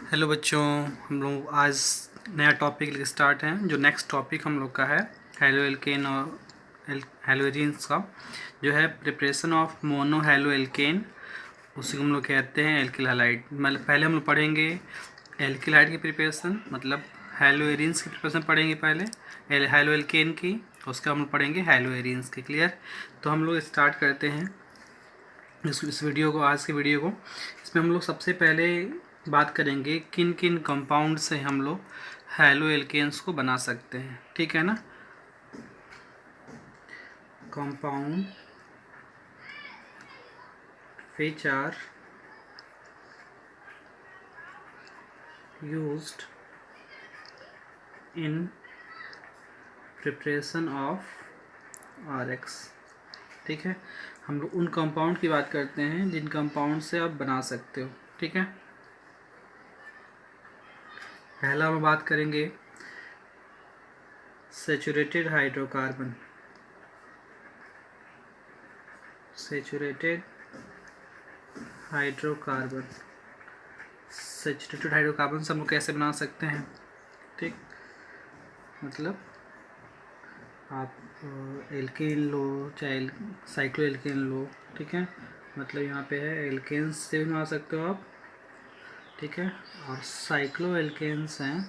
Hello बच्चों, हम लोग आज नया टॉपिक स्टार्ट है। जो नेक्स्ट टॉपिक हम लोग का है हेलो एल्केन और हेलोजेंस का, जो है preparation of mono halo alkane. उसी को हम लोग कहते हैं एल्किल हैलाइड। मतलब पहले हम लोग पढ़ेंगे एल्किल हैलाइड की प्रिपरेशन, मतलब हेलो एरिन्स की प्रिपरेशन पढ़ेंगे पहले हेलो एल्केन की, उसका हम लोग पढ़ेंगे हेलो एरिन्स की। क्लियर? तो हम लोग स्टार्ट करते हैं इस वीडियो को, आज के वीडियो को। इसमें हम लोग सबसे पहले बात करेंगे किन किन कंपाउंड से हम लोग हेलो एल्केन्स को बना सकते हैं। ठीक है ना? Compound which are used in preparation of RX. ठीक है, हम लोग उन कंपाउंड की बात करते हैं जिन कंपाउंड से आप बना सकते हो। ठीक है, पहला हम बात करेंगे saturated hydrocarbon. Saturated hydrocarbon saturated hydrocarbon से हम लोग कैसे बना सकते हैं? ठीक, मतलब आप एल्केन लो चाहे साइक्लो एल्केन लो। ठीक है, मतलब यहाँ पे है एल्केन्स से भी बना सकते हो आप। ठीक है, और साइक्लो एल्केन्स हैं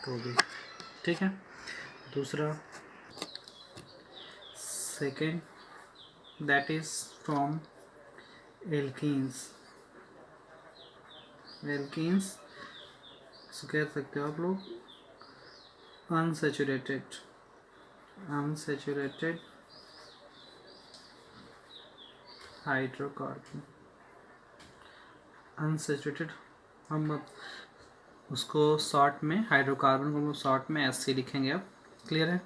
तो भी। ठीक है, दूसरा second, that is from alkenes. Alkenes इसको कह सकते हो आप लोग अनसैचुरेटेड अनसैचुरेटेड हाइड्रोकार्बन। अनसैचुरेटेड, हम उसको शॉर्ट में हाइड्रोकार्बन को हम लोग शॉर्ट में SC लिखेंगे अब। क्लियर है?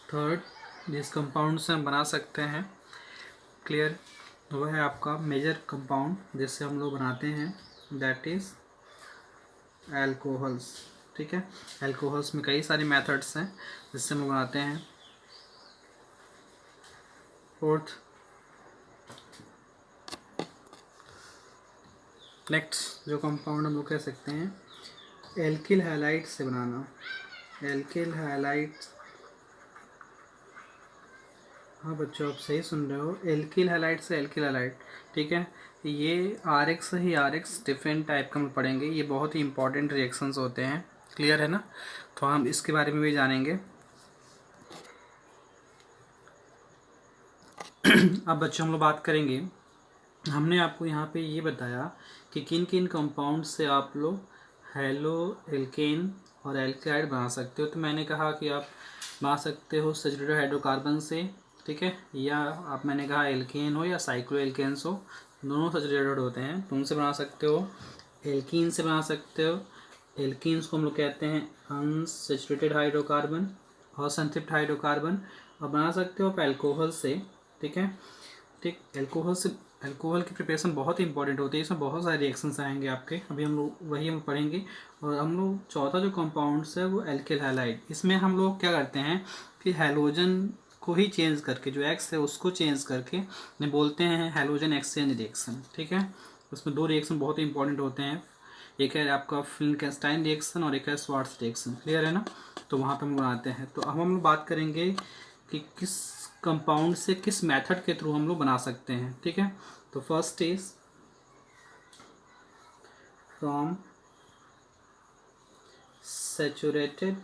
थर्ड, जिस कंपाउंड से हम बना सकते हैं, क्लियर, वो है आपका मेजर कंपाउंड जिससे हम लोग बनाते हैं, दैट इज एल्कोहल्स। ठीक है, एल्कोहल्स में कई सारे मेथड्स हैं जिससे हम लोग बनाते हैं। फोर्थ, नेक्स्ट जो कंपाउंड हम लोग कह सकते हैं एल्किल हैलाइड से बनाना। एल्किल हैलाइड, हाँ बच्चों आप सही सुन रहे हो, एल्किल हैलाइड से एल्किल हैलाइड। ठीक है, ये RX ही RX डिफरेंट टाइप का हम पढ़ेंगे, ये बहुत ही इंपॉर्टेंट रिएक्शंस होते हैं। क्लियर है ना? तो हम इसके बारे में भी जानेंगे। अब बच्चों हम लोग बात करेंगे, हमने आपको यहाँ पे ये बताया कि किन किन कंपाउंड से आप लोग हेलो एल्केन और एल्काइड बना सकते हो। तो मैंने कहा कि आप बना सकते हो सैचुरेटेड हाइड्रोकार्बन से। ठीक है, या आप, मैंने कहा एल्केन हो या साइक्लो एल्केन्स हो, दोनों सैचुरेटेड होते हैं, तो उनसे बना सकते हो। एल्कीन से बना सकते हो, एल्कीन्स को हम लोग कहते हैं अनसैचुरेटेड हाइड्रोकार्बन, असंतृप्त हाइड्रोकार्बन। और बना सकते हो आप एल्कोहल से। ठीक है, ठीक, एल्कोहल से, एल्कोहल की प्रिपरेशन बहुत ही इंपॉर्टेंट होती है, इसमें बहुत सारे रिएक्शंस आएंगे आपके, अभी हम लोग वही हम पढ़ेंगे। और हम लोग चौथा जो कंपाउंड्स है वो एल्किल हैलाइड। इसमें हम लोग क्या करते हैं कि हैलोजन को ही चेंज करके, जो एक्स है उसको चेंज करके ने बोलते हैं हैलोजन एक्सचेंज रिएक्शन। ठीक है, उसमें दो रिएक्शन बहुत ही इंपॉर्टेंट होते हैं, एक है आपका फिल्मकेस्टाइन रिएक्शन और एक है स्वार्ट्स रिएक्शन। क्लियर है ना? तो वहाँ पर हम बनाते हैं। तो अब हम लोग बात करेंगे कि किस कंपाउंड से किस मेथड के थ्रू हम लोग बना सकते हैं। ठीक है, तो first is from saturated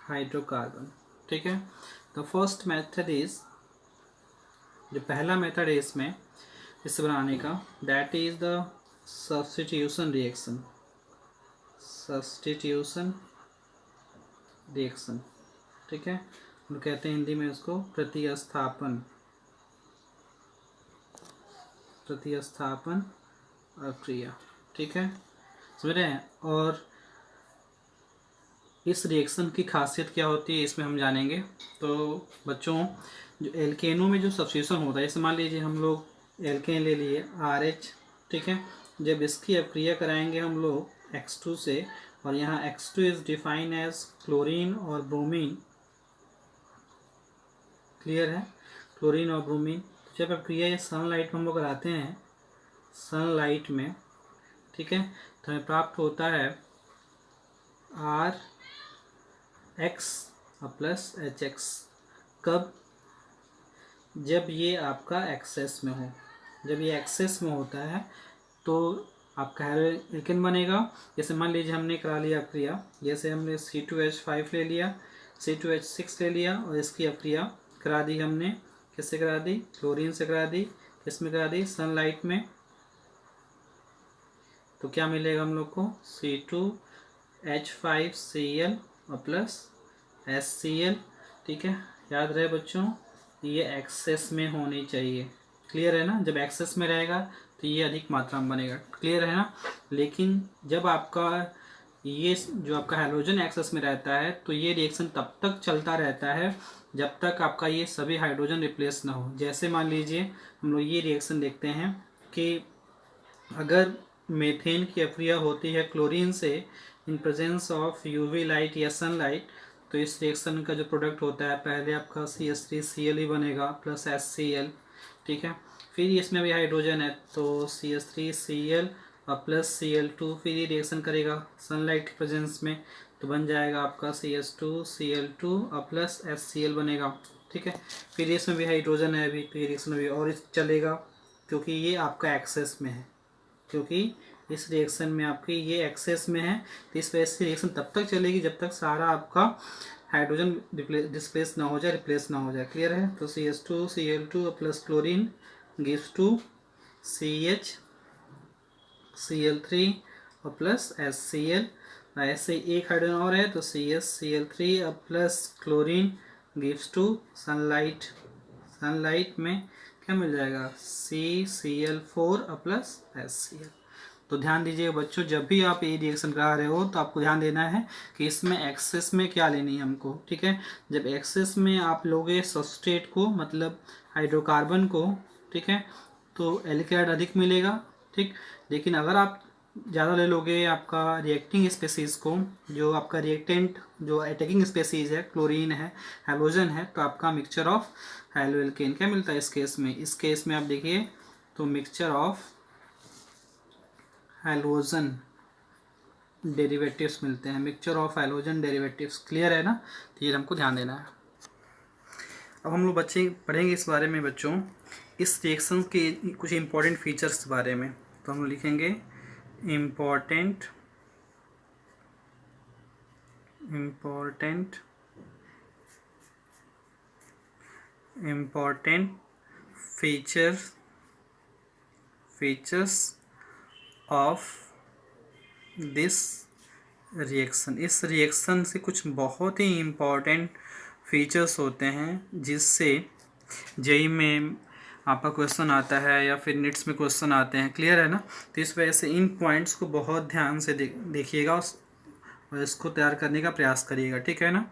hydrocarbon. ठीक है, द फर्स्ट मेथड इज, जो पहला मेथड है इसमें इससे बनाने का, that is the substitution reaction. Substitution reaction. ठीक है, हम कहते हैं हिंदी में इसको प्रतिस्थापन। प्रतिस्थापन अक्रिया। ठीक है, समझ रहे हैं? और इस रिएक्शन की खासियत क्या होती है इसमें हम जानेंगे। तो बच्चों, जो एल्केनों में जो सब्स्टिट्यूशन होता है, जैसे मान लीजिए हम लोग एल्केन ले लिए RH। ठीक है, जब इसकी अक्रिया कराएंगे हम लोग X2 से, और यहाँ X2 is define as chlorine और ब्रोमीन। क्लियर है? क्लोरीन और ब्रोमीन। जब प्रक्रिया ये सनलाइट में हम लोग कराते हैं, सनलाइट में, ठीक है, तो हमें प्राप्त होता है R X plus H X. कब? जब ये आपका एक्सेस में हो। जब ये एक्सेस में होता है तो आपका एल्केन बनेगा। जैसे मान लीजिए हमने करा लिया क्रिया, जैसे हमने C2H5 ले लिया, C2H6 ले लिया और इसकी अक्रिया करा दी हमने। किससे करा दी? क्लोरीन से करा दी। किसमें करा दी? सनलाइट में। तो क्या मिलेगा हम लोग को? C2H5Cl और प्लस HCl। ठीक है, याद रहे बच्चों, ये एक्सेस में होनी चाहिए। क्लियर है ना? जब एक्सेस में रहेगा तो ये अधिक मात्रा में बनेगा। क्लियर है ना? लेकिन जब आपका ये जो आपका हाइड्रोजन एक्सेस में रहता है तो ये रिएक्शन तब तक चलता रहता है जब तक आपका ये सभी हाइड्रोजन रिप्लेस ना हो। जैसे मान लीजिए हम लोग ये रिएक्शन देखते हैं कि अगर मीथेन की अक्रिया होती है क्लोरीन से in presence of UV light या सनलाइट, तो इस रिएक्शन का जो प्रोडक्ट होता है पहले आपका CH3Cl ही बनेगा प्लस HCl। ठीक है, फिर इसमें भी हाइड्रोजन है तो CH3Cl और प्लस Cl2, फिर ये रिएक्शन करेगा सनलाइट के प्रेजेंस में तो बन जाएगा आपका CH2Cl2 और प्लस HCl बनेगा। ठीक है, फिर इसमें भी हाइड्रोजन है अभी तो ये रिएक्शन भी और चलेगा क्योंकि ये आपका एक्सेस में है। क्योंकि इस रिएक्शन में आपके ये एक्सेस में है तो इस वजह से रिएक्शन तब तक चलेगी जब तक सारा आपका हाइड्रोजन डिस्प्लेस ना हो जाए, रिप्लेस ना हो जाए। क्लियर है? तो CH2Cl2 plus chlorine gives to CHCl3 और प्लस HCl। ऐसे एक हाइड्रोजन और है तो CHCl3 और plus chlorine gives to sunlight. Sunlight में क्या मिल जाएगा? CCl4 और प्लस HCl। तो ध्यान दीजिएगा बच्चों, जब भी आप ये रिएक्शन करा रहे हो तो आपको ध्यान देना है कि इसमें एक्सेस में क्या लेनी है हमको। ठीक है, जब एक्सेस में आप लोगे सब्सट्रेट को, मतलब हाइड्रोकार्बन को, ठीक है, तो एल्डिहाइड अधिक मिलेगा। ठीक, लेकिन अगर आप ज़्यादा ले लोगे आपका रिएक्टिंग स्पेसीज को, जो आपका रिएक्टेंट जो अटैकिंग स्पेसीज है, क्लोरीन है, हाइड्रोजन है, तो आपका मिक्सचर ऑफ हैलो एल्केन क्या मिलता है इस केस में? इस केस में आप देखिए तो मिक्सचर ऑफ हैलोजन डेरिवेटिव्स मिलते हैं। Mixture of halogen derivatives. Clear है ना? तो ये हमको ध्यान देना है। अब हम लोग बच्चे पढ़ेंगे इस बारे में बच्चों, इस रिएक्शन के कुछ इंपॉर्टेंट फीचर्स के बारे में। तो हम लोग लिखेंगे important features of this reaction. इस रिएक्शन से कुछ बहुत ही इम्पॉर्टेंट फीचर्स होते हैं जिससे जेई में आपका क्वेश्चन आता है या फिर निट्स में क्वेश्चन आते हैं। क्लियर है ना? तो इस वजह से इन पॉइंट्स को बहुत ध्यान से देखिएगा और इसको तैयार करने का प्रयास करिएगा। ठीक है ना?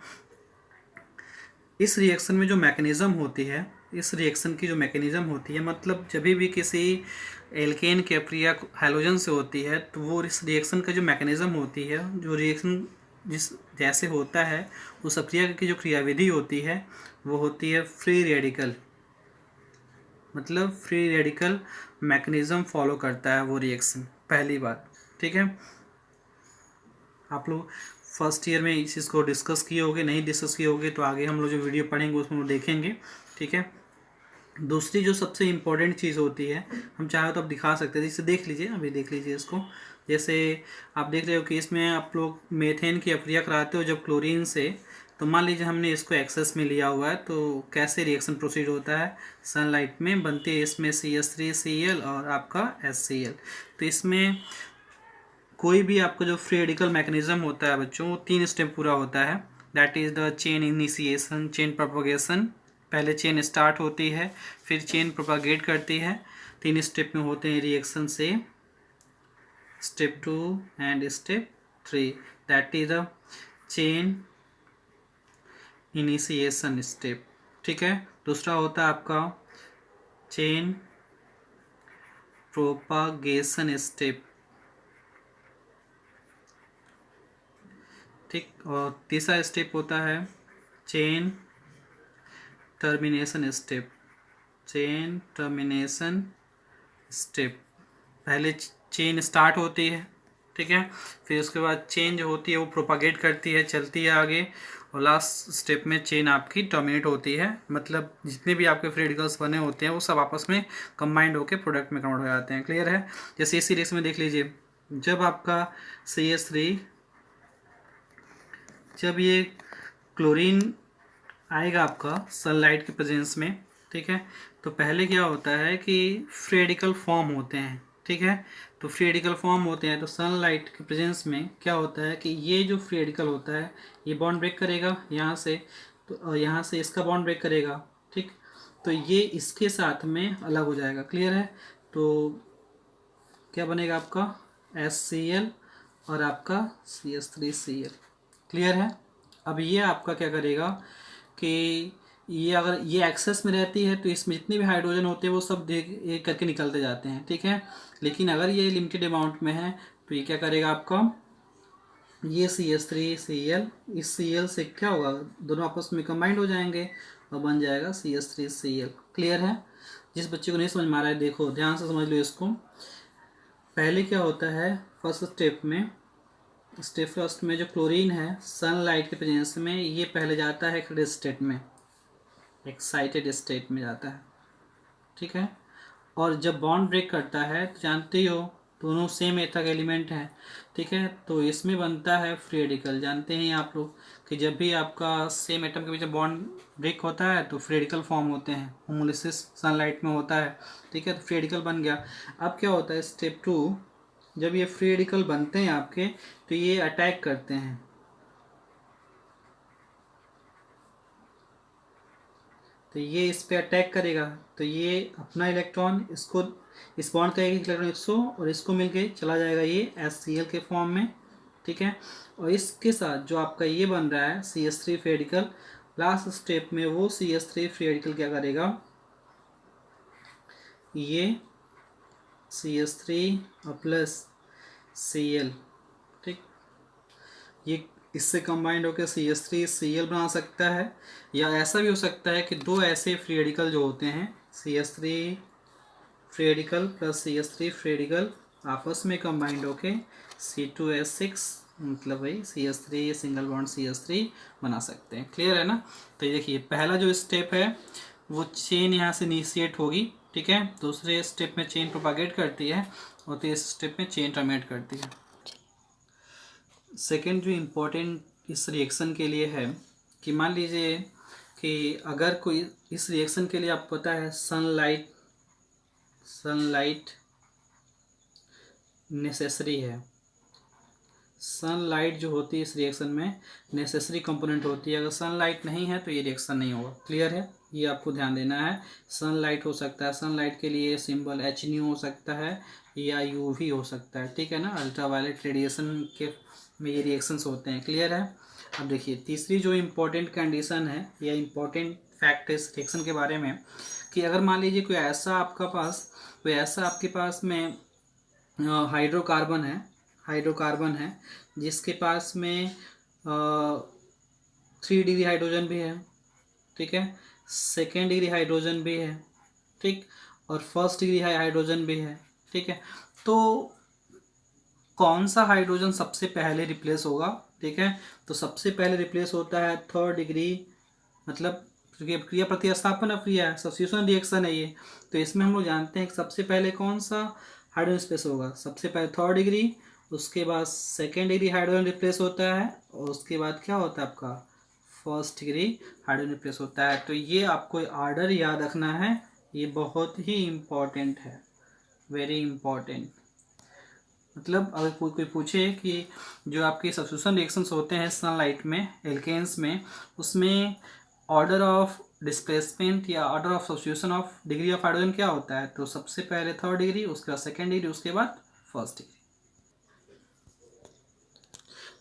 इस रिएक्शन में जो मैकेनिज़्म होती है, इस रिएक्शन की जो मैकेनिज़्म होती है, मतलब जब भी किसी एल्केन की अक्रिया हैलोजन से होती है तो वो इस रिएक्शन का जो मैकेनिज़्म होती है, जो रिएक्शन जिस जैसे होता है उस अक्रिया की जो क्रियाविधि होती है वो होती है फ्री रेडिकल। मतलब फ्री रेडिकल मैकेनिज़्म फॉलो करता है वो रिएक्शन, पहली बात। ठीक है, आप लोग फर्स्ट ईयर में इस चीज़ को डिस्कस किए होंगे, नहीं डिस्कस किए होंगे तो आगे हम लोग जो वीडियो पढ़ेंगे उसमें वो देखेंगे। ठीक है, दूसरी जो सबसे इम्पोर्टेंट चीज़ होती है, हम चाहे तो आप दिखा सकते हैं, जैसे देख लीजिए, अभी देख लीजिए इसको। जैसे आप देख रहे हो कि इसमें आप लोग मेथेन की अक्रिया कराते हो जब क्लोरीन से, तो मान लीजिए हमने इसको एक्सेस में लिया हुआ है तो कैसे रिएक्शन प्रोसीड होता है? सनलाइट में बनती है इसमें CH3Cl और आपका HCl। तो इसमें कोई भी आपका जो फ्री रेडिकल मैकेनिज्म होता है बच्चों, वो 3 स्टेप पूरा होता है। That is the chain initiation, chain propagation. पहले चेन स्टार्ट होती है, फिर चेन प्रोपागेट करती है। 3 स्टेप में होते हैं रिएक्शन से, step 2 and step 3। That is the chain initiation step. ठीक है, दूसरा होता है आपका चेन प्रोपागेशन स्टेप। ठीक, और तीसरा स्टेप होता है chain termination step. Chain termination step, पहले चेन स्टार्ट होती है, ठीक है, फिर उसके बाद चेंज होती है, वो प्रोपागेट करती है, चलती है आगे, और लास्ट स्टेप में चेन आपकी टर्मिनेट होती है। मतलब जितने भी आपके फ्री रेडिकल्स बने होते हैं वो सब आपस में कंबाइंड होकर प्रोडक्ट में कन्वर्ट हो जाते हैं। क्लियर है? जैसे इस सीरीज में देख लीजिए, जब आपका CH3, जब ये क्लोरीन आएगा आपका सनलाइट के प्रेजेंस में, ठीक है, तो पहले क्या होता है कि फ्री रेडिकल फॉर्म होते हैं, ठीक है, तो फ्री रेडिकल फॉर्म होते हैं तो सनलाइट के प्रेजेंस में क्या होता है कि ये जो फ्री रेडिकल होता है ये बॉन्ड ब्रेक करेगा यहाँ से, तो यहाँ से इसका बॉन्ड ब्रेक करेगा, ठीक, तो ये इसके साथ में अलग हो जाएगा। क्लियर है? तो क्या बनेगा आपका HCl और आपका CH3Cl। क्लियर है? अब ये आपका क्या करेगा कि ये अगर ये एक्सेस में रहती है तो इसमें जितने भी हाइड्रोजन होते हैं वो सब एक करके निकलते जाते हैं, ठीक है, लेकिन अगर ये लिमिटेड अमाउंट में है तो ये क्या करेगा आपका, ये CH3Cl, इस Cl से क्या होगा, दोनों आपस में कंबाइंड हो जाएंगे और बन जाएगा CH3Cl। क्लियर है? जिस बच्चे को नहीं समझ में आ रहा है देखो ध्यान से समझ लो इसको। पहले क्या होता है, फर्स्ट स्टेप में, स्टेप फर्स्ट में जो क्लोरीन है सनलाइट के प्रेजेंस में ये पहले जाता है एक्साइटेड स्टेट में, एक्साइटेड स्टेट में जाता है, ठीक है, और जब बॉन्ड ब्रेक करता है तो जानते ही हो दोनों सेम एथक एलिमेंट हैं, ठीक है, तो इसमें बनता है फ्री रेडिकल। जानते हैं आप लोग कि जब भी आपका सेम एटम के बीच बॉन्ड ब्रेक होता है तो फ्री रेडिकल फॉर्म होते हैं, होमोलिसिस सनलाइट में होता है, ठीक है, तो फ्री रेडिकल बन गया। अब क्या होता है स्टेप 2, जब ये फ्री रेडिकल बनते हैं आपके तो ये अटैक करते हैं, तो ये इस पे अटैक करेगा तो ये अपना इलेक्ट्रॉन इसको, इस बॉन्ड का एक इलेक्ट्रॉन 100 और इसको मिलके चला जाएगा ये HCl के फॉर्म में, ठीक है, और इसके साथ जो आपका ये बन रहा है CH3 free radical, last step में वो CH3 फ्री रेडिकल क्या करेगा, ये CH3 और प्लस Cl, ठीक, ये इससे कंबाइंड होकर CH3Cl बना सकता है, या ऐसा भी हो सकता है कि दो ऐसे फ्री रेडिकल जो होते हैं CH3 free radical plus CH3 free radical आपस में कंबाइंड होके C2H6 मतलब भाई CH3 सिंगल बॉन्ड CH3 बना सकते हैं। क्लियर है ना? तो ये देखिए पहला जो स्टेप है वो चेन यहाँ से इनिशिएट होगी, ठीक है, दूसरे स्टेप में चेन प्रोपागेट करती है और तीसरे स्टेप में चेन टर्मिनेट करती है। सेकेंड जो इम्पोर्टेंट इस रिएक्शन के लिए है कि मान लीजिए कि अगर कोई इस रिएक्शन के लिए आपको पता है सनलाइट नेसेसरी है, सनलाइट जो होती है इस रिएक्शन में नेसेसरी कंपोनेंट होती है, अगर सनलाइट नहीं है तो ये रिएक्शन नहीं होगा। क्लियर है? ये आपको ध्यान देना है। सनलाइट हो सकता है, सनलाइट के लिए सिंबल HNu हो सकता है या UV हो सकता है, ठीक है ना, अल्ट्रावायलेट रेडिएशन के में ये रिएक्शंस होते हैं। क्लियर है? अब देखिए तीसरी जो इम्पोर्टेंट कंडीशन है या इम्पोर्टेंट फैक्ट है इस रिएक्शन के बारे में कि अगर मान लीजिए कोई ऐसा आपके पास में हाइड्रोकार्बन है जिसके पास में 3 डिग्री हाइड्रोजन भी है, ठीक है, 2nd डिग्री हाइड्रोजन भी है, ठीक, और 1st डिग्री हाइड्रोजन भी है, ठीक है, तो कौन सा हाइड्रोजन सबसे पहले रिप्लेस होगा? ठीक है, तो सबसे पहले रिप्लेस होता है 3rd डिग्री, मतलब क्योंकि क्रिया प्रतिस्थापन क्रिया है, सब्स्टिट्यूशन रिएक्शन है ये, तो इसमें हम लोग जानते हैं कि सबसे पहले कौन सा हाइड्रोजन स्पेस होगा, सबसे पहले 3rd डिग्री, उसके बाद 2nd डिग्री हाइड्रोजन रिप्लेस होता है और उसके बाद क्या होता है आपका 1st डिग्री हाइड्रोजन रिप्लेस होता है। तो ये आपको ऑर्डर याद रखना है, ये बहुत ही इम्पॉर्टेंट है, वेरी इम्पॉर्टेंट। मतलब अगर कोई पूछे कि जो आपके सब्स्टिट्यूशन रिएक्शंस होते हैं सनलाइट में एल्केन्स में, उसमें ऑर्डर ऑफ डिस्प्लेसमेंट या order of substitution of degree of hydrogen क्या होता है, तो सबसे पहले 3rd डिग्री, उसके बाद 2nd डिग्री, उसके बाद 1st डिग्री।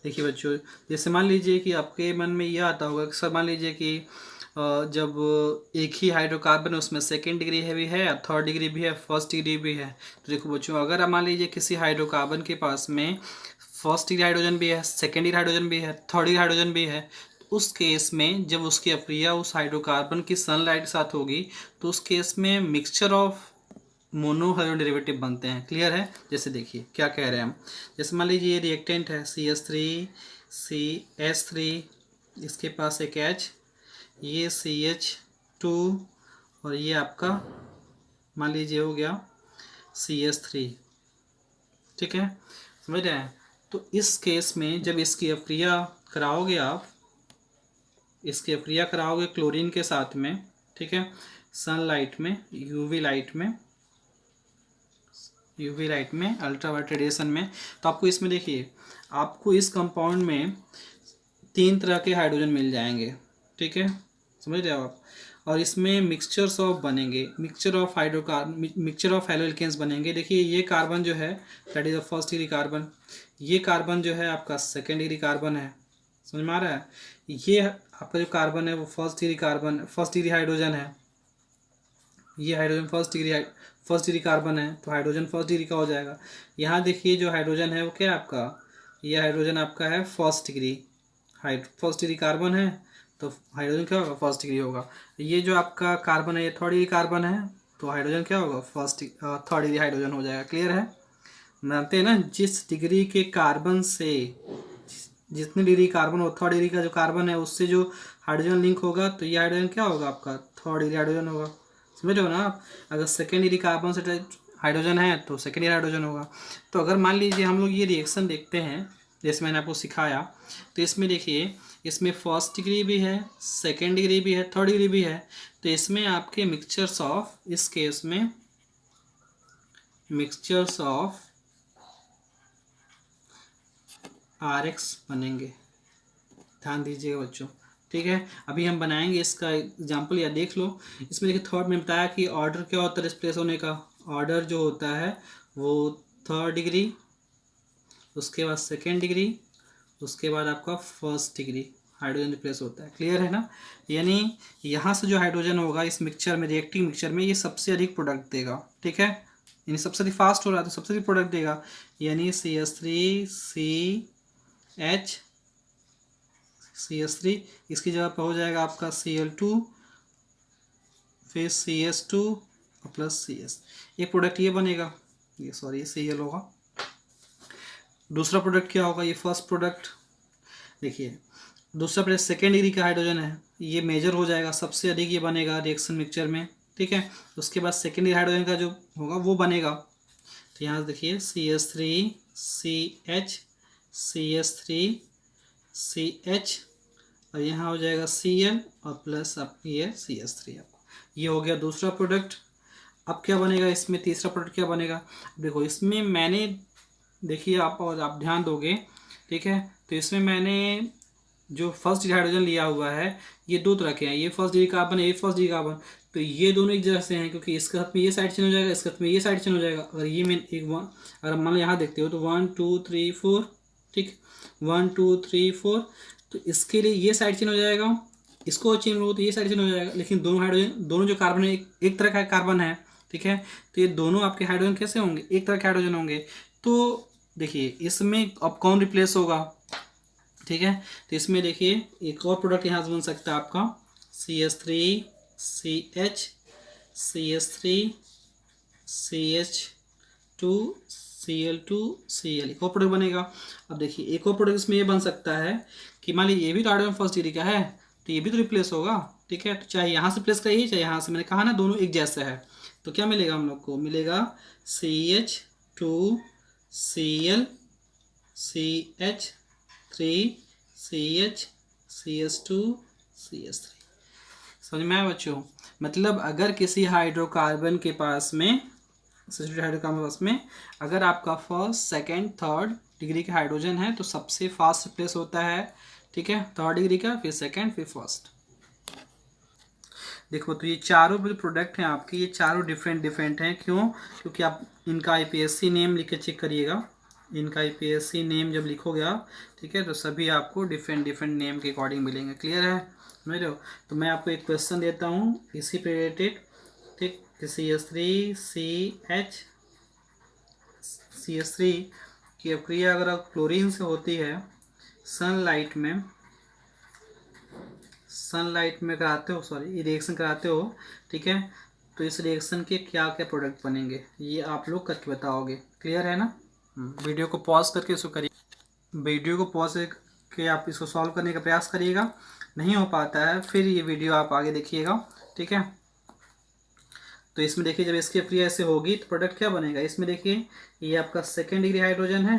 देखिए बच्चों, जैसे मान लीजिए कि आपके मन में यह आता होगा कि सर मान लीजिए कि जब एक ही हाइड्रोकार्बन उसमें 2nd डिग्री है भी है, 3rd डिग्री भी है, 1st डिग्री भी है, तो देखो बच्चों अगर मान लीजिए किसी हाइड्रोकार्बन के पास में 1st डिग्री हाइड्रोजन भी है, 2nd डिग्री हाइड्रोजन भी है, 3rd डिग्री हाइड्रोजन भी है, उस केस में जब उसकी अपक्रिया उस हाइड्रोकार्बन की सनलाइट के साथ होगी तो उस केस में mixture of mono hydrogen derivative बनते हैं। क्लियर है? जैसे देखिए क्या कह रहे हैं हम। जैसे मान लीजिए ये रिएक्टेंट है CH3CH3, इसके पास एक H, ये CH2 और ये आपका मान लीजिए हो गया CH3। ठीक है, समझ रहे हैं? तो इस केस में जब इसकी अपक्रिया कराओगे आप, इसकी अपक्रिया कराओगे क्लोरीन के साथ में, ठीक है, सनलाइट में, यूवी लाइट में, अल्ट्रावायलेट रेडिएशन में, तो आपको इसमें देखिए आपको इस कंपाउंड में 3 तरह के हाइड्रोजन मिल जाएंगे। ठीक है, समझ रहे हो आप? और इसमें मिक्सचर्स ऑफ बनेंगे, मिक्सचर ऑफ हैलोएल्केन्स बनेंगे। देखिए ये कार्बन जो है that is the first degree carbon, ये कार्बन जो है आपका सेकेंड डिग्री कार्बन है। समझ में आ रहा है? ये आपका जो कार्बन है वो फर्स्ट डिग्री हाइड्रोजन है। ये हाइड्रोजन फर्स्ट डिग्री कार्बन है, तो हाइड्रोजन फर्स्ट डिग्री का हो जाएगा। यहाँ देखिए जो हाइड्रोजन है वो क्या है आपका, ये हाइड्रोजन आपका है फर्स्ट डिग्री कार्बन है, तो हाइड्रोजन क्या होगा, फर्स्ट डिग्री होगा। ये जो आपका कार्बन है ये थर्ड डिग्री कार्बन है, तो हाइड्रोजन क्या होगा, थर्ड डिग्री हाइड्रोजन हो जाएगा। क्लियर है? मानते हैं ना, जिस डिग्री के कार्बन से जितनी डिग्री कार्बन हो, थर्ड डिग्री का जो कार्बन है उससे जो हाइड्रोजन लिंक होगा तो ये हाइड्रोजन क्या होगा आपका, थर्ड डिग्री हाइड्रोजन होगा। समझ रहे हो ना आप? अगर सेकेंड डिग्री कार्बन से हाइड्रोजन है तो सेकेंड डिग्री हाइड्रोजन होगा। तो अगर मान लीजिए हम लोग ये रिएक्शन देखते हैं जैसे मैंने आपको सिखाया, तो इसमें देखिए इसमें फर्स्ट डिग्री भी है, सेकेंड डिग्री भी है, थर्ड डिग्री भी है। तो इसमें आपके मिक्सचर्स ऑफ, इस केस में मिक्सचर्स ऑफ RX बनेंगे। ध्यान दीजिएगा बच्चों। ठीक है, अभी हम बनाएंगे इसका एग्जाम्पल, या देख लो। इसमें देखिए थर्ड में बताया कि ऑर्डर क्या होता है रिप्लेस होने का, ऑर्डर जो होता है वो थर्ड डिग्री, उसके बाद सेकेंड डिग्री, उसके बाद आपका फर्स्ट डिग्री हाइड्रोजन रिप्लेस होता है। क्लियर है ना? यानी यहाँ से जो हाइड्रोजन होगा इस मिक्सचर में, रिएक्टिव मिक्सचर में, ये सबसे अधिक प्रोडक्ट देगा। ठीक है, यानी सबसे अधिक फास्ट हो रहा है तो सबसे अधिक प्रोडक्ट देगा। यानी CH3 इसकी जगह पर हो जाएगा आपका Cl2, फिर CS2 और प्लस CS। एक प्रोडक्ट ये बनेगा, ये Cl होगा। दूसरा प्रोडक्ट क्या होगा, ये फर्स्ट प्रोडक्ट देखिए, दूसरा प्रोडक्ट सेकेंड डिग्री का हाइड्रोजन है, ये मेजर हो जाएगा, सबसे अधिक ये बनेगा रिएक्शन मिक्सचर में। ठीक है, उसके बाद सेकेंड डिग्री हाइड्रोजन का जो होगा वो बनेगा। तो यहाँ देखिए CH3CH और यहाँ हो जाएगा Cl और प्लस अब ये CH3 आपको, ये हो गया दूसरा प्रोडक्ट। अब क्या बनेगा इसमें, तीसरा प्रोडक्ट क्या बनेगा। देखो इसमें मैंने, देखिए आप और आप ध्यान दोगे, ठीक है, तो इसमें मैंने जो फर्स्ट डिग्री हाइड्रोजन लिया हुआ है ये 2 तरह के हैं, ये फर्स्ट डिग्री कार्बन है, ये फर्स्ट डिग्री कार्बन। तो ये दोनों एक जगह से हैं क्योंकि इसके साथ में ये साइड चेंज हो जाएगा, इसके साथ में ये साइड चेंज हो जाएगा। अगर ये मैं एक वन, अगर मान लो यहाँ देखते हो तो 1 2 3 4, ठीक, 1 2 3 4, तो इसके लिए ये साइड चेंज हो जाएगा, इसको चेंज हो तो ये साइड चेंज हो जाएगा। लेकिन दोनों हाइड्रोजन, दोनों जो कार्बन है एक तरह का कार्बन है। ठीक है, तो ये दोनों आपके हाइड्रोजन कैसे होंगे, एक तरह के हाइड्रोजन होंगे। तो देखिए इसमें अब कौन रिप्लेस होगा। ठीक है, तो इसमें देखिए एक और प्रोडक्ट यहाँ से बन सकता है आपका CH3CH, CH3CH2, Cl2Cl, एक और प्रोडक्ट बनेगा। अब देखिए एक और प्रोडक्ट इसमें ये बन सकता है कि मान लीजिए ये भी तो हाइड्रोजन फर्स्ट डिग्री का है, तो ये भी तो रिप्लेस होगा। ठीक है, तो चाहे यहाँ से प्लेस करिए चाहे यहाँ से, मैंने कहा ना दोनों एक जैसा है। तो क्या मिलेगा हम लोग को, मिलेगा CH2Cl, CH3CH, CS2CS3। समझ में आया बच्चों? मतलब अगर किसी हाइड्रोकार्बन के पास में, हाइड्रोकार्बन के पास में अगर आपका फर्स्ट सेकेंड थर्ड डिग्री का हाइड्रोजन है तो सबसे फास्ट रिप्लेस होता है। ठीक है, थर्ड डिग्री का, फिर सेकेंड, फिर फर्स्ट। देखो तो ये चारों जो प्रोडक्ट हैं आपके, ये चारों डिफरेंट हैं। क्यों? क्योंकि आप इनका IPSC नेम लिख के चेक करिएगा, इनका IPSC नेम जब लिखोगे आप, ठीक है, तो सभी आपको डिफरेंट नेम के अकॉर्डिंग मिलेंगे। क्लियर है? समझ रहे हो? तो मैं आपको एक क्वेश्चन देता हूँ इसी पे रिलेटेड, ठीक, CH3 की अपक्रिया अगर क्लोरीन से होती है सनलाइट में, सनलाइट में कराते हो, सॉरी रिएक्शन कराते हो, ठीक है, तो इस रिएक्शन के क्या क्या प्रोडक्ट बनेंगे ये आप लोग करके बताओगे। क्लियर है ना? वीडियो को पॉज करके इसको करिए, वीडियो को पॉज करके आप इसको सॉल्व करने का प्रयास करिएगा। नहीं हो पाता है फिर ये वीडियो आप आगे देखिएगा, ठीक है। तो इसमें देखिए जब इसकी क्रिया ऐसे होगी तो प्रोडक्ट क्या बनेगा, इसमें देखिए ये आपका सेकेंड डिग्री हाइड्रोजन है,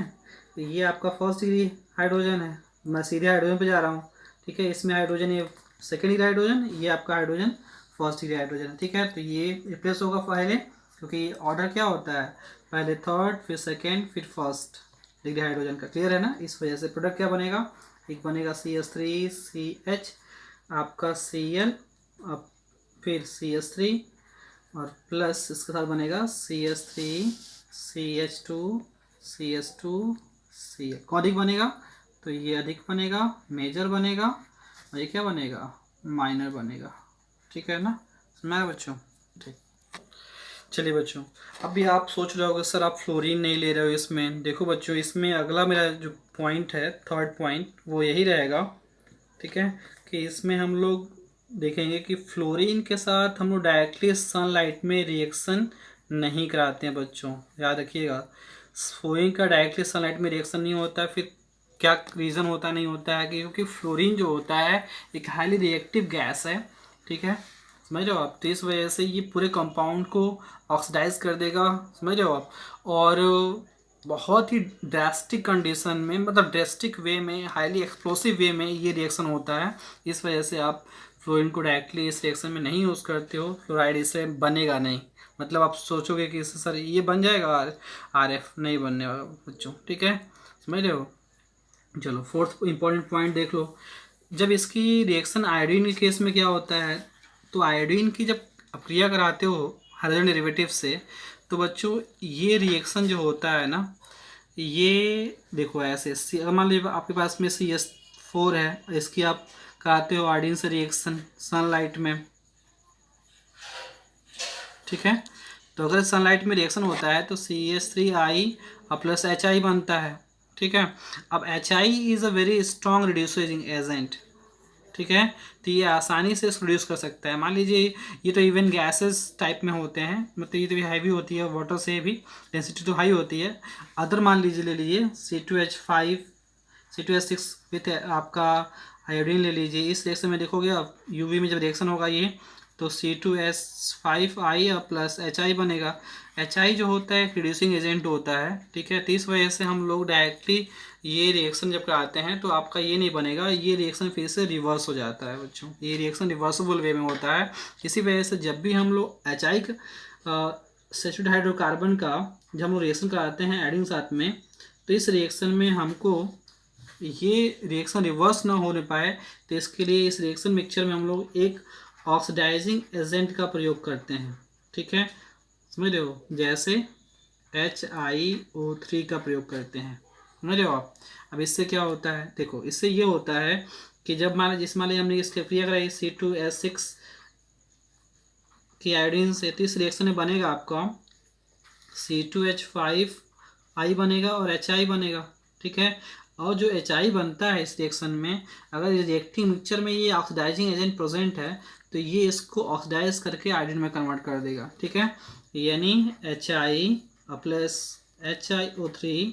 ये आपका फर्स्ट डिग्री हाइड्रोजन है, मैं सीधे हाइड्रोजन पे जा रहा हूँ, ठीक है। इसमें हाइड्रोजन ये सेकेंड डिग्री हाइड्रोजन, ये आपका हाइड्रोजन फर्स्ट डिग्री हाइड्रोजन है, ठीक है। तो ये रिप्लेस होगा पहले, क्योंकि ऑर्डर क्या होता है, पहले थर्ड फिर सेकेंड फिर फर्स्ट डिग्री हाइड्रोजन का। क्लियर है ना? इस वजह से प्रोडक्ट क्या बनेगा, एक बनेगा CH3CH आपका Cl, अब फिर CH3 और प्लस इसके साथ बनेगा CH3 CH2 CH2 Cl। कौन अधिक बनेगा, तो ये अधिक बनेगा, मेजर बनेगा, और ये क्या बनेगा, माइनर बनेगा, ठीक है ना? समझ आया बच्चों? ठीक। चलिए बच्चों, अभी आप सोच रहे होगे सर आप फ्लोरीन नहीं ले रहे हो इसमें। देखो बच्चों, इसमें अगला मेरा जो पॉइंट है, थर्ड पॉइंट, वो यही रहेगा, ठीक है, कि इसमें हम लोग देखेंगे कि फ्लोरीन के साथ हम लोग डायरेक्टली सनलाइट में रिएक्शन नहीं कराते हैं बच्चों, याद रखिएगा। फ्लोरीन का डायरेक्टली सनलाइट में रिएक्शन नहीं होता है। फिर क्या रीज़न होता नहीं होता है कि क्योंकि फ्लोरीन जो होता है एक हाईली रिएक्टिव गैस है, ठीक है, समझ रहे हो आप। तो इस वजह से ये पूरे कंपाउंड को ऑक्सीडाइज कर देगा, समझ रहे हो आप। और बहुत ही ड्रास्टिक कंडीशन में, मतलब ड्रास्टिक वे में, हाईली एक्सप्लोसिव वे में ये रिएक्शन होता है। इस वजह से आप फ्लोरीन को डायरेक्टली इस रिएक्शन में नहीं यूज़ करते हो, फ्लोराइड इससे बनेगा नहीं। मतलब आप सोचोगे कि इससे सर ये बन जाएगा, RF नहीं बनने वाला बच्चों, ठीक है, समझ रहे हो। चलो फोर्थ इंपॉर्टेंट पॉइंट देख लो। जब इसकी रिएक्शन आयोडीन के केस में क्या होता है, तो आयोडीन की जब क्रिया कराते हो हाइड्रोजन डेरिवेटिव से, तो बच्चों ये रिएक्शन जो होता है ना, ये देखो ऐसे मान लीजिए आपके पास में CH4 है, इसकी आप कराते हो आयोडीन से रिएक्शन सनलाइट में, ठीक है। तो अगर सनलाइट में रिएक्शन होता है तो CH3I प्लस HI बनता है, ठीक है। अब HI is a very strong reducing agent, ठीक है। तो ये आसानी से इसको रिड्यूस कर सकता है। मान लीजिए ये तो इवन गैसेस टाइप में होते हैं, मतलब ये तो हैवी होती है, वाटर से भी डेंसिटी तो हाई होती है। अदर मान लीजिए ले लीजिए C2H5 C2H6 विथ आपका आयोडीन ले लीजिए। इस रिएक्शन में देखोगे आप UV में जब रिएक्शन होगा ये, तो C2H5I प्लस HI बनेगा। HI जो होता है रिड्यूसिंग एजेंट होता है, ठीक है। तो इस वजह से हम लोग डायरेक्टली ये रिएक्शन जब कराते हैं तो आपका ये नहीं बनेगा, ये रिएक्शन फिर से रिवर्स हो जाता है बच्चों। ये रिएक्शन रिवर्सिबल वे में होता है। इसी वजह से जब भी हम लोग HI सैचुरेटेड हाइड्रोकार्बन का जब हम लोग रिएक्शन कराते हैं एडिंग साथ में, तो इस रिएक्शन में हमको ये रिएक्शन रिवर्स ना होने पाए, तो इसके लिए इस रिएक्शन मिक्सचर में हम लोग एक ऑक्सीडाइजिंग एजेंट का प्रयोग करते हैं, ठीक है, समझ रहे हो। जैसे HiO3 का प्रयोग करते हैं, समझ रहे हो आप। अब इससे क्या होता है, देखो इससे ये होता है कि जब मान लीजिए हमने इसकी क्रिया कराई C2H6 की आयोडीन से, तो इस रिएक्शन में बनेगा आपका C2H5I बनेगा और HI बनेगा, ठीक है। और जो HI बनता है इस रिएक्शन में, अगर रिएक्टिंग मिक्सचर में ये ऑक्सीडाइजिंग एजेंट प्रेजेंट है, तो ये इसको ऑक्सीडाइज करके आयोडीन में कन्वर्ट कर देगा, ठीक है। यानी HI plus HiO3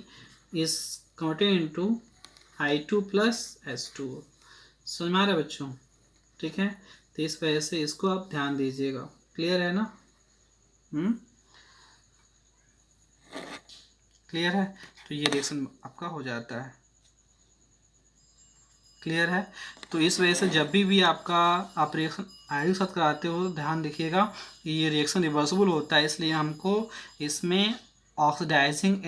is converted into I2 plus H2। समझ में आ रहा है बच्चों, ठीक है। तो इस वजह से इसको आप ध्यान दीजिएगा। क्लियर है ना? क्लियर है? तो ये रिएक्शन आपका हो जाता है। क्लियर है? तो इस वजह से जब भी आपका आप रिएक्शन आयोडीन के साथ कराते हो, ध्यान रखिएगा कि ये रिएक्शन रिवर्सिबल होता है, इसलिए हमको इसमें ऑक्सीडाइजिंग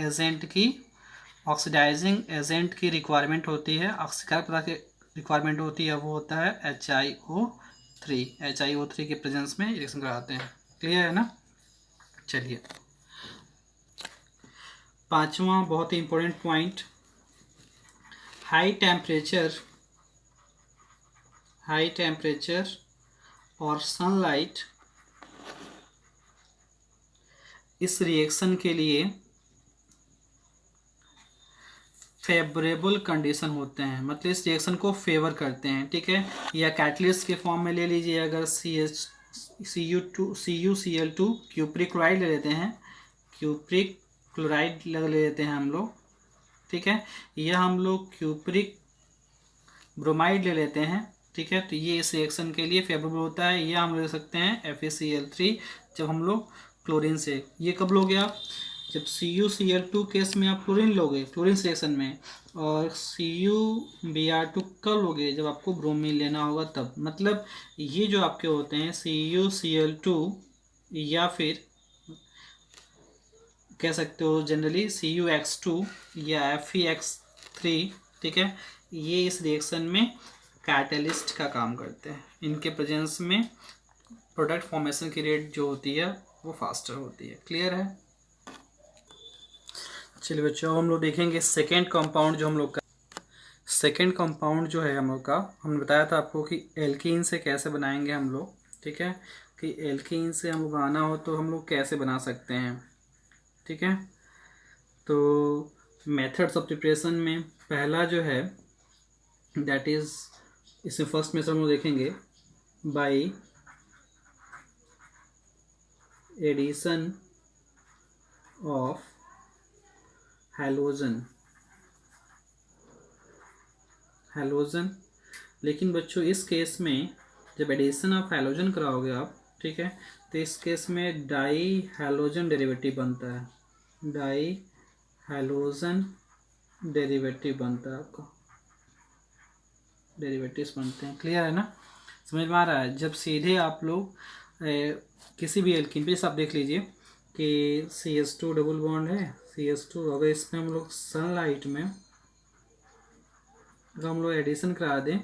एजेंट की रिक्वायरमेंट होती है। ऑक्सीकार प्रकार की रिक्वायरमेंट होती है, वो होता है HiO3 के प्रेजेंस में रिएक्शन कराते हैं। क्लियर है ना? चलिए पांचवा बहुत ही इंपॉर्टेंट पॉइंट, हाई टेम्परेचर और सनलाइट इस रिएक्शन के लिए फेवरेबल कंडीशन होते हैं, मतलब इस रिएक्शन को फेवर करते हैं, ठीक है। या कैटलिस्ट के फॉर्म में ले लीजिए, अगर CuCl2 क्यूप्रिक क्लोराइड ले लेते हैं, क्यूप्रिक क्लोराइड ले लेते हैं हम लोग, ठीक है। या हम लोग क्यूप्रिक ब्रोमाइड ले लेते हैं, ठीक है। तो ये इस रिएक्शन के लिए फेवरेबल होता है। या हम ले सकते हैं FeCl3 जब हम लोग क्लोरीन से, ये कब लोगे आप, जब CuCl2 केस में आप क्लोरीन लोगे क्लोरीन रिएक्शन में, और CuBr2 कब लोगे, जब आपको ब्रोमीन लेना होगा तब। मतलब ये जो आपके होते हैं CuCl2, या फिर कह सकते हो जनरली CuX2 या FeX3, ठीक है, ये इस रिएक्शन में कैटलिस्ट का काम करते हैं। इनके प्रेजेंस में प्रोडक्ट फॉर्मेशन की रेट जो होती है वो फास्टर होती है। क्लियर है। चलिए बच्चों, हम लोग देखेंगे सेकेंड कंपाउंड जो हम लोग का, सेकेंड कंपाउंड जो है हम लोग का, हमने बताया था आपको कि एल्कीन से कैसे बनाएंगे हम लोग, ठीक है, कि एल्कीन से हम लोग बनाना हो तो हम लोग कैसे बना सकते हैं, ठीक है। तो मेथड्स ऑफ प्रिपरेशन में पहला जो है दैट इज, इसमें फर्स्ट मेथड हम लोग देखेंगे बाय एडिशन ऑफ हैलोजन। लेकिन बच्चों इस केस में जब एडिशन ऑफ हैलोजन कराओगे आप, ठीक है, तो इस केस में डाई हैलोजन डेरिवेटिव बनता है, डाई हैलोजन डेरिवेटिव बनता है आपका, डेरिवेटिव्स बनते हैं। क्लियर है ना, समझ में आ रहा है। जब सीधे आप लोग किसी भी एल्कीन पे, आप देख लीजिए कि CH2 डबल बॉन्ड है, CH2, अगर इसमें हम लोग सनलाइट में अगर हम लोग एडिशन करा दें,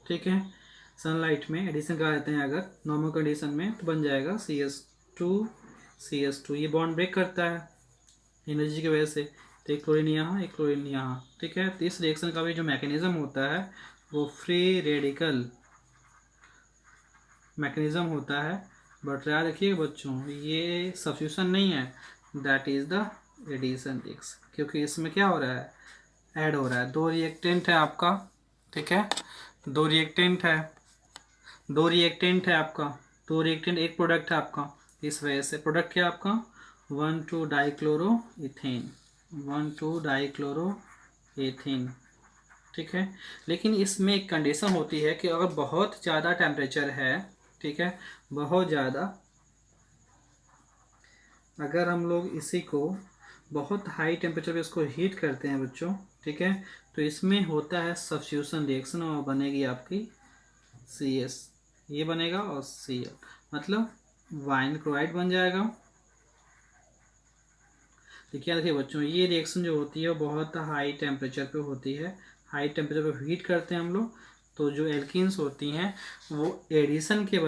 ठीक है, सनलाइट में एडिशन करा देते हैं अगर नॉर्मल कंडीशन में, तो बन जाएगा CH2 ये बॉन्ड ब्रेक करता है एनर्जी की वजह से, तो एक क्लोरीन यहाँ एक क्लोरीन यहाँ, ठीक है। तो इस रिएक्शन का भी जो मैकेनिज्म होता है वो फ्री रेडिकल मैकेनिज्म होता है। बट याद रखिए बच्चों, ये सब्स्टिट्यूशन नहीं है, that is the addition reaction, क्योंकि इसमें क्या हो रहा है, ऐड हो रहा है। दो रिएक्टेंट है आपका, ठीक है, दो रिएक्टेंट है आपका, दो रिएक्टेंट एक प्रोडक्ट है आपका, इस वजह से प्रोडक्ट क्या है आपका 1,2-डाइक्लोरोइथेन, 1,2-डाइक्लोरोइथेन, ठीक है। लेकिन इसमें एक कंडीशन होती है कि अगर बहुत ज़्यादा टेम्परेचर है, ठीक है, बहुत ज़्यादा, अगर हम लोग इसी को बहुत हाई टेम्परेचर पे इसको हीट करते हैं बच्चों, ठीक है, तो इसमें होता है सब्स्टिट्यूशन रिएक्शन और बनेगी आपकी CS, ये बनेगा और Cl, मतलब वाइन क्लोराइड बन जाएगा। देखिए देखिए बच्चों, ये रिएक्शन जो होती है वो बहुत हाई टेम्परेचर पे होती है, हाई टेम्परेचर पे हीट करते हैं हम लोग, तो जो एल्कीन्स होती हैं वो एडिशन के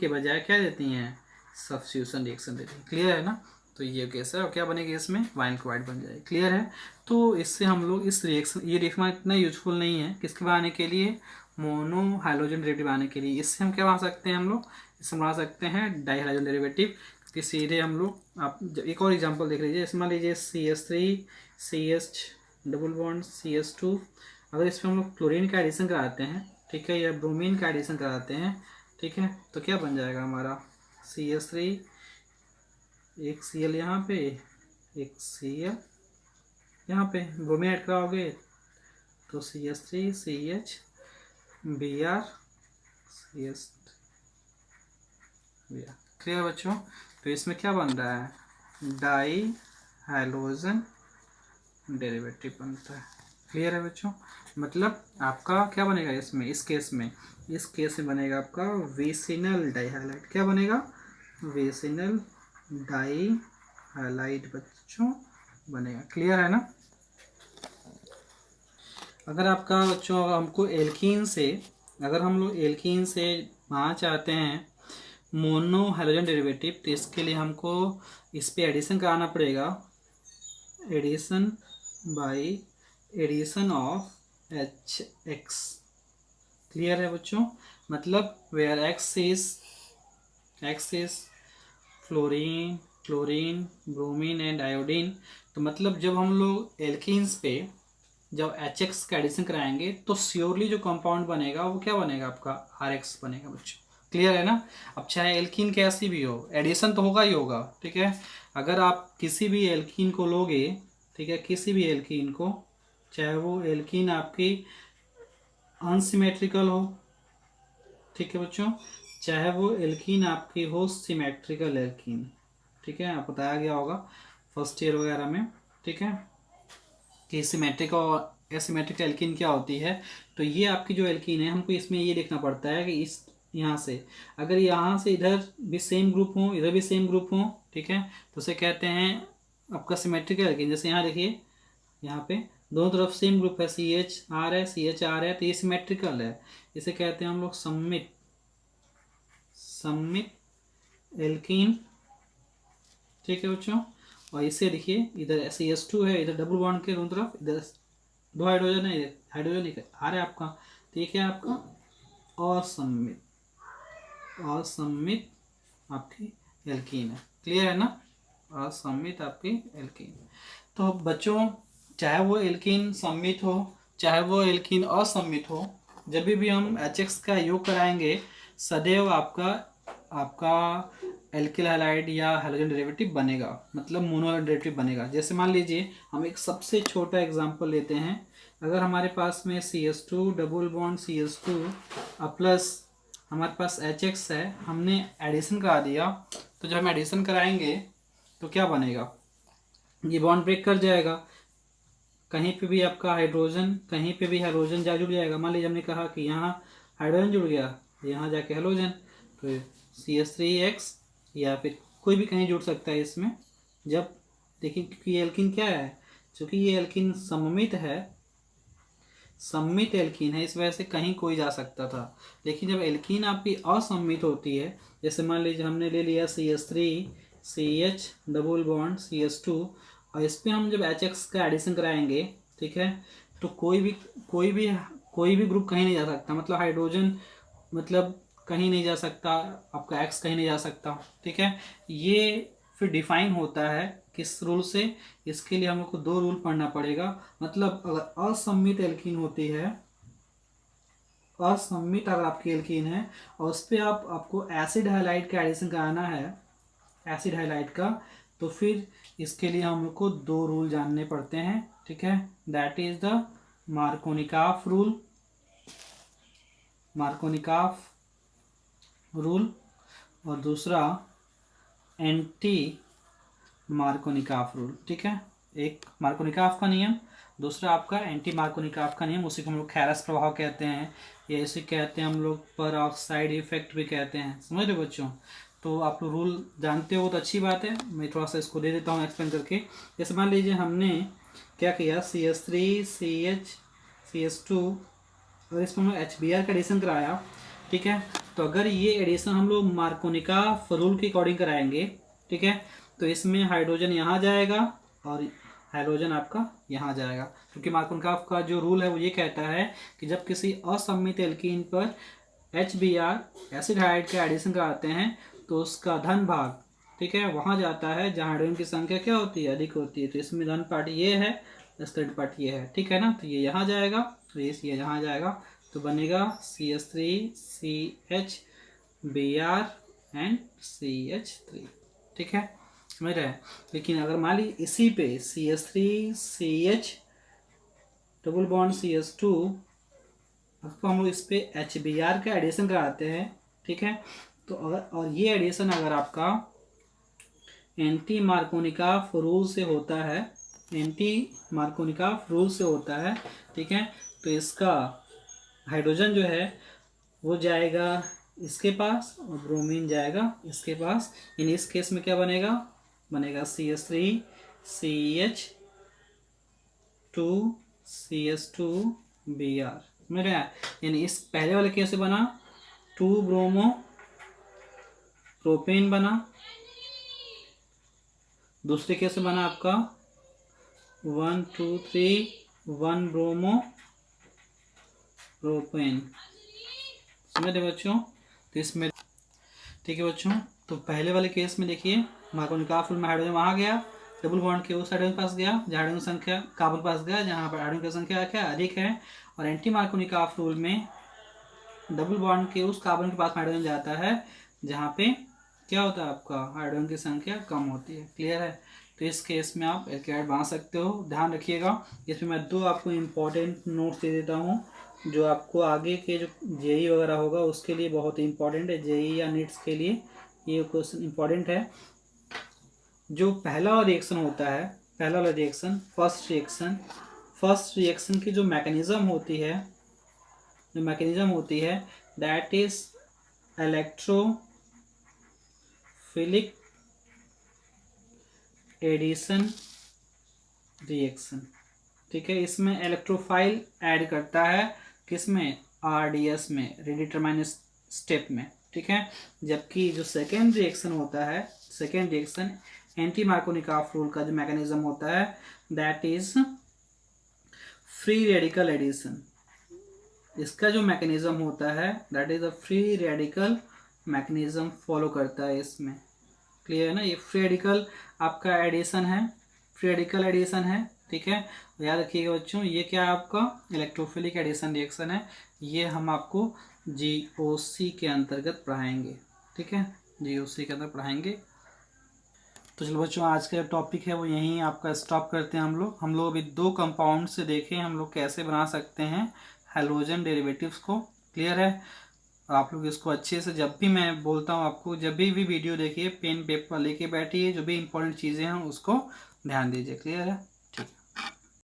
बजाय क्या देती हैं, सब्स्टिट्यूशन रिएक्शन देती हैं। क्लियर है ना, तो ये केस है, और क्या बनेगी इसमें, वाइन क्लोराइड बन जाएगी। क्लियर है। तो इससे हम लोग इस रिएक्शन, ये रिएक्शन इतना यूजफुल नहीं है किसके बनाने के लिए, मोनो हाइड्रोजन डेरिवेटिव बनाने के लिए। इससे हम क्या बना सकते हैं, हम लोग इससे बना सकते हैं डाई हाइड्रोजन डेरिवेटिव, कि सीधे हम लोग, आप एक और एग्जांपल देख लीजिए, इसमें लीजिए CH3 CH double bond CH2, अगर इसमें हम लोग क्लोरीन का एडिशन कराते हैं, ठीक है, या ब्रोमीन का एडिशन कराते हैं, ठीक है, तो क्या बन जाएगा हमारा CH3, एक Cl यहाँ पे, एक Cl यहाँ पे, ब्रोमीन ऐड कराओगे तो CH3 CH Br CH Br। Clear बच्चों, तो इसमें क्या बन रहा है, डाई हाइड्रोजन डेरिवेटिव बनता है। क्लियर है बच्चों, मतलब आपका क्या बनेगा इसमें, इस केस में बनेगा आपका विसिनल डाइहाइलाइड, क्या बनेगा, विसिनल डाइहाइलाइड बच्चों बनेगा। क्लियर है ना। अगर आपका बच्चों हमको एल्कीन से, अगर हम लोग एल्कीन से वहाँ चाहते हैं मोनो हाइड्रोजन डेरिवेटिव, तो इसके लिए हमको इस पे एडिशन कराना पड़ेगा, addition by addition of HX। Clear है बच्चों, मतलब where X is fluorine, bromine and iodine, तो मतलब जब हम लोग एल्कीन्स पे जब HX का एडिशन कराएंगे तो श्योरली जो कंपाउंड बनेगा वो क्या बनेगा, आपका RX बनेगा बच्चों। क्लियर है ना। अब चाहे एल्कीन कैसी भी हो, एडिशन तो होगा ही होगा, ठीक है। अगर आप किसी भी एल्कीन को लोगे, ठीक है, किसी भी एल्कीन को, चाहे वो एल्कीन आपकी अनसिमेट्रिकल हो, ठीक है बच्चों, चाहे वो एल्कीन आपकी हो सिमेट्रिकल एल्कीन, ठीक है, आपको बताया गया होगा फर्स्ट ईयर वगैरह में, ठीक है, कि सिमेट्रिक और एसिमेट्रिक एल्कीन क्या होती है। तो ये आपकी जो एल्कीन है, हमको इसमें ये देखना पड़ता है कि इस यहाँ से अगर यहाँ से इधर भी सेम ग्रुप हो, इधर भी सेम ग्रुप हो, ठीक है, तो उसे कहते हैं आपका सिमेट्रिक एल्कीन। जैसे यहाँ देखिए, यहाँ पे दोनों तरफ सेम ग्रुप है, CH है, CH है, तो ये सिमेट्रिकल है। इसे कहते हैं हम लोग सममित सममित एल्कीन, ठीक है बच्चों। और इसे देखिए, इधर CH2 है, इधर डबल बॉन्ड के दोनों तरफ, इधर दो हाइड्रोजन है, हाइड्रोजन एक आ रहा है आपका, तो ये क्या है आपका असममित असममित आपकी एल्कीन है। क्लियर है ना, असममित आपकी एल्कीन। तो बच्चों, चाहे वो एल्कीन सम्मित हो, चाहे वो एल्कीन असम्मित हो, जब भी हम HX का योग कराएंगे सदैव आपका आपका एल्किल हैलाइड या हैलोजन डेरिवेटिव बनेगा, मतलब मोनो डेरिवेटिव बनेगा। जैसे मान लीजिए हम एक सबसे छोटा एग्जांपल लेते हैं। अगर हमारे पास में CH2 double bond CH2 plus हमारे पास HX है, हमने एडिशन करा दिया, तो जब हम एडिशन कराएंगे तो क्या बनेगा, ये बॉन्ड ब्रेक कर जाएगा। कहीं पे भी आपका हाइड्रोजन, कहीं पे भी हाइड्रोजन जा जुड़ जाएगा। मान लीजिए हमने कहा कि यहाँ हाइड्रोजन जुड़ गया, यहाँ जाके हाइड्रोजन, तो CH3X या फिर कोई भी कहीं जुड़ सकता है इसमें। जब देखिए, क्योंकि ये एल्कीन क्या है, चूँकि ये एल्कीन सममित है, सम्मित एल्कीन है, इस वजह से कहीं कोई जा सकता था। लेकिन जब एल्कीन आपकी असम्मित होती है, जैसे मान लीजिए हमने ले लिया CH3 CH double bond CH2, और इस पर हम जब HX का एडिशन कराएंगे, ठीक है, तो कोई भी ग्रुप कहीं नहीं जा सकता, मतलब हाइड्रोजन मतलब कहीं नहीं जा सकता, आपका X कहीं नहीं जा सकता, ठीक है। ये फिर डिफाइन होता है किस रूल से, इसके लिए हम लोग को दो रूल पढ़ना पड़ेगा। मतलब अगर असम्मित एल्कीन होती है, असम्मित अगर आपकी एल्कीन है और उस पर आपको एसिड हाइलाइड का एडिशन कराना है, एसिड हाइलाइड का, तो फिर इसके लिए हम लोग को दो रूल जानने पड़ते हैं, ठीक है। That is the Markovnikov rule, Markovnikov rule, और दूसरा एंटी मार्कोनिकॉफ रूल, ठीक है। एक मार्कोनिकॉफ का नियम, दूसरा आपका एंटी मार्कोनिकॉफ का नियम। उसी को हम लोग खैरस प्रभाव कहते हैं, या इसे कहते हैं हम लोग पर ऑक्साइड इफेक्ट भी कहते हैं। समझ रहे बच्चों। तो आप लोग रूल जानते हो तो अच्छी बात है, मैं थोड़ा सा इसको दे देता हूँ एक्सप्लेन करके। जैसे मान लीजिए हमने क्या किया, CH3 CH CH2 और इसमें हम HBr का एडिशन कराया, ठीक है। तो अगर ये एडिशन हम लोग मार्कोनिकॉफ रूल के अकॉर्डिंग कराएंगे, ठीक है, तो इसमें हाइड्रोजन यहाँ जाएगा और हाइड्रोजन आपका यहाँ जाएगा, क्योंकि मार्कोनिकॉफ का जो रूल है वो ये कहता है कि जब किसी असम्मित एल्कीन पर HBr एसिड हाइड्राइड का एडिशन कराते हैं तो उसका धन भाग, ठीक है, वहाँ जाता है जहाँ हाइड्रोजन की संख्या क्या होती है, अधिक होती है। तो इसमें धन पार्ट ये है, थर्ड पार्ट ये है, ठीक है ना। तो ये यहाँ जाएगा, तो ये यहाँ जाएगा, तो बनेगा CH3 CH Br and CH3, ठीक है, समझ रहे हैं। लेकिन अगर मान ली इसी पे CH3 CH double bond CH2, अब हम लोग इस पे HBr का एडिशन कराते हैं, ठीक है, तो अगर और ये एडिशन अगर आपका एंटी मार्कोनिकॉफ रूल से होता है, एंटी मार्कोनिकॉफ रूल से होता है, ठीक है, तो इसका हाइड्रोजन जो है वो जाएगा इसके पास और ब्रोमीन जाएगा इसके पास। इन इस केस में क्या बनेगा, बनेगा CH3 CH2 CH2 Br, मेरे यानी इस पहले वाले केस से बना 2 ब्रोमो प्रोपेन बना, दूसरे केस से बना आपका 1 2 3 1 ब्रोमो प्रोपेन। समझ रहे बच्चों। तो इसमें ठीक है बच्चों, तो पहले वाले केस में देखिए मार्कोनिकॉफ रूल में हाइड्रोजन वहाँ गया, डबल बॉन्ड के उस हाइड्रोजन के पास गया जहाँ हाइड्रोजन संख्या कार्बन के पास गया जहाँ पर हाइड्रोजन की संख्या क्या अधिक है, और एंटी मार्कोनिकॉफ रूल में डबल बॉन्ड के उस कार्बन के पास हाइड्रोजन जाता है जहाँ पे क्या होता है आपका हाइड्रोजन की संख्या कम होती है। क्लियर है। तो इस केस में आप एल्केनाइड बना सकते हो। ध्यान रखिएगा, इसमें मैं 2 आपको इम्पोर्टेंट नोट्स दे देता हूँ जो आपको आगे के जो जेई वगैरह होगा उसके लिए बहुत ही इंपॉर्टेंट है। जेई या नीट्स के लिए ये क्वेश्चन इंपॉर्टेंट है। जो पहला वाला रिएक्शन होता है, पहला वाला रिएक्शन फर्स्ट रिएक्शन की जो मैकेनिज्म होती है that is electrophilic addition reaction. ठीक है, इसमें इलेक्ट्रोफाइल ऐड करता है किसमें, आरडीएस में, रिडिटरमाइन स्टेप में। ठीक है, जबकि जो सेकेंड रिएक्शन होता है, second reaction anti Markovnikov rule का जो मैकेनिज्म होता है that is free radical addition. इसका जो मैकेनिज्म होता है that is a free radical mechanism follow करता है इसमें। क्लियर है ना, ये फ्री रेडिकल आपका एडिशन है, फ्री रेडिकल एडिशन है। ठीक है, याद रखिएगा बच्चों, ये क्या है आपका इलेक्ट्रोफिलिक एडिशन रिएक्शन है। ये हम आपको जीओसी के अंतर्गत पढ़ाएंगे। ठीक है, जीओसी के अंदर पढ़ाएंगे। तो चलो बच्चों, आज का टॉपिक है वो यहीं आपका स्टॉप करते हैं। हम लोग अभी 2 कंपाउंड से देखें हम लोग कैसे बना सकते हैं हैलोजन डेरिवेटिव्स को। क्लियर है। आप लोग इसको अच्छे से, जब भी मैं बोलता हूँ आपको, जब भी वीडियो देखिए पेन पेपर लेके बैठिए, जो भी इंपॉर्टेंट चीज़ें हैं उसको ध्यान दीजिए। क्लियर है।